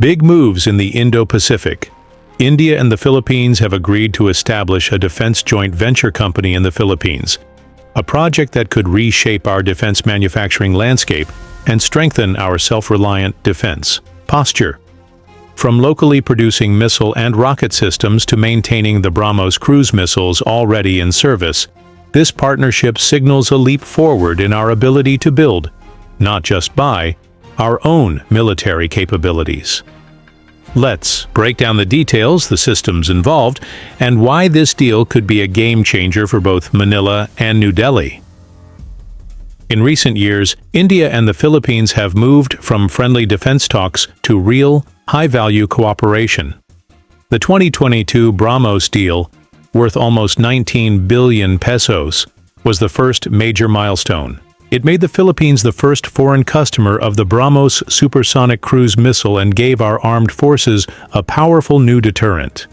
Big moves in the Indo-Pacific. India and the Philippines have agreed to establish a defense joint venture company in the Philippines, a project that could reshape our defense manufacturing landscape and strengthen our self-reliant defense posture. From locally producing missile and rocket systems to maintaining the BrahMos cruise missiles already in service, this partnership signals a leap forward in our ability to build, not just buy, our own military capabilities. Let's break down the details, the systems involved, and why this deal could be a game changer for both Manila and New Delhi. In recent years, India and the Philippines have moved from friendly defense talks to real, high-value cooperation. The 2022 BrahMos deal, worth almost 19 billion pesos, was the first major milestone. It made the Philippines the first foreign customer of the BrahMos supersonic cruise missile and gave our armed forces a powerful new deterrent.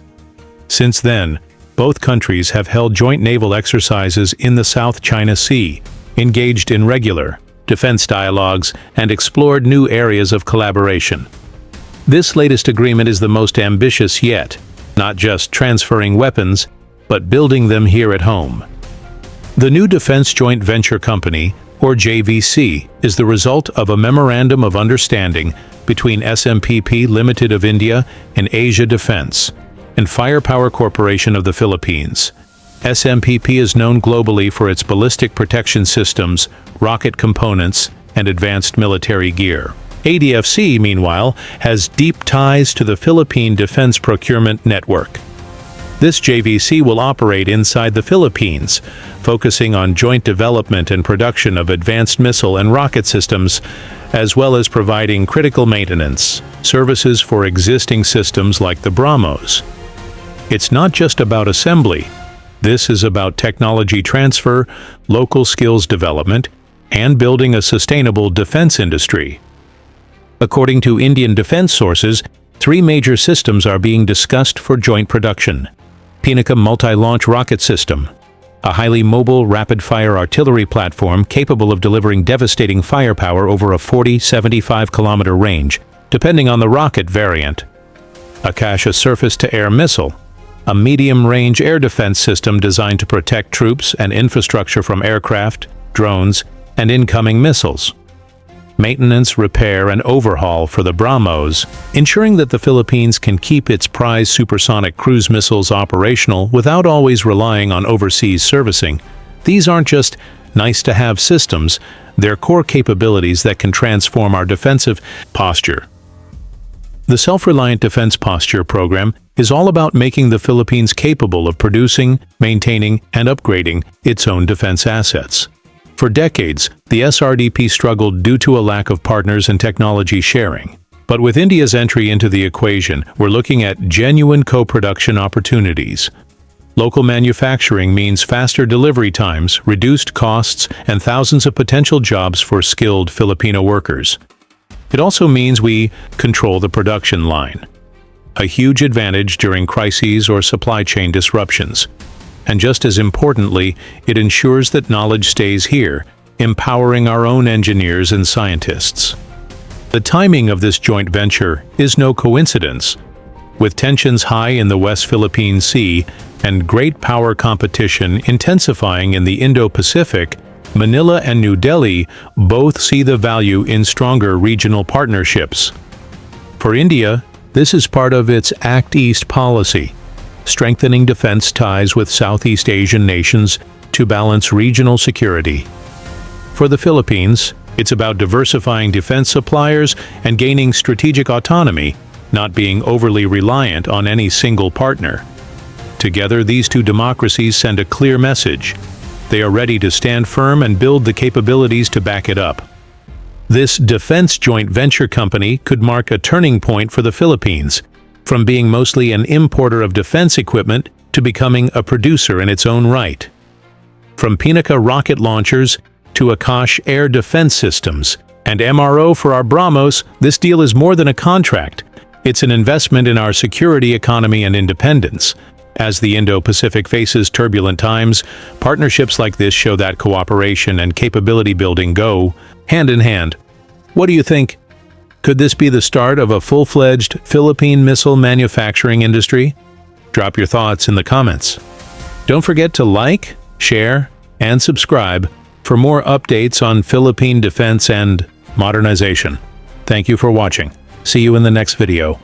Since then, both countries have held joint naval exercises in the South China Sea, engaged in regular defense dialogues, and explored new areas of collaboration. This latest agreement is the most ambitious yet, not just transferring weapons, but building them here at home. The new Defense Joint Venture Company, or JVC, is the result of a Memorandum of Understanding between SMPP Limited of India and Asia Defense and Firepower Corporation of the Philippines. SMPP is known globally for its ballistic protection systems, rocket components, and advanced military gear. ADFC, meanwhile, has deep ties to the Philippine Defense Procurement Network. This JVC will operate inside the Philippines, focusing on joint development and production of advanced missile and rocket systems, as well as providing critical maintenance services for existing systems like the BrahMos. It's not just about assembly. This is about technology transfer, local skills development, and building a sustainable defense industry. According to Indian defense sources, 3 major systems are being discussed for joint production. Pinaka multi-launch rocket system, a highly mobile rapid-fire artillery platform capable of delivering devastating firepower over a 40-75 kilometer range, depending on the rocket variant. Akasha surface-to-air missile, a medium-range air defense system designed to protect troops and infrastructure from aircraft, drones, and incoming missiles. Maintenance, repair, and overhaul for the BrahMos, ensuring that the Philippines can keep its prize supersonic cruise missiles operational without always relying on overseas servicing. These aren't just nice-to-have systems, they're core capabilities that can transform our defensive posture. The Self-Reliant Defense Posture program is all about making the Philippines capable of producing, maintaining, and upgrading its own defense assets. For decades, the SRDP struggled due to a lack of partners and technology sharing. But with India's entry into the equation, we're looking at genuine co-production opportunities. Local manufacturing means faster delivery times, reduced costs, and thousands of potential jobs for skilled Filipino workers. It also means we control the production line, a huge advantage during crises or supply chain disruptions. And just as importantly, it ensures that knowledge stays here, empowering our own engineers and scientists. The timing of this joint venture is no coincidence. With tensions high in the West Philippine Sea and great power competition intensifying in the Indo-Pacific, Manila and New Delhi both see the value in stronger regional partnerships. For India, this is part of its Act East policy, strengthening defense ties with Southeast Asian nations to balance regional security. For the Philippines, it's about diversifying defense suppliers and gaining strategic autonomy, not being overly reliant on any single partner. Together, these two democracies send a clear message. They are ready to stand firm and build the capabilities to back it up. This defense joint venture company could mark a turning point for the Philippines, from being mostly an importer of defense equipment to becoming a producer in its own right. From Pinaka rocket launchers to Akash air defense systems and MRO for our BrahMos, this deal is more than a contract. It's an investment in our security, economy, and independence. As the Indo-Pacific faces turbulent times, partnerships like this show that cooperation and capability building go hand in hand. What do you think? Could this be the start of a full-fledged Philippine missile manufacturing industry? Drop your thoughts in the comments. Don't forget to like, share, and subscribe for more updates on Philippine defense and modernization. Thank you for watching. See you in the next video.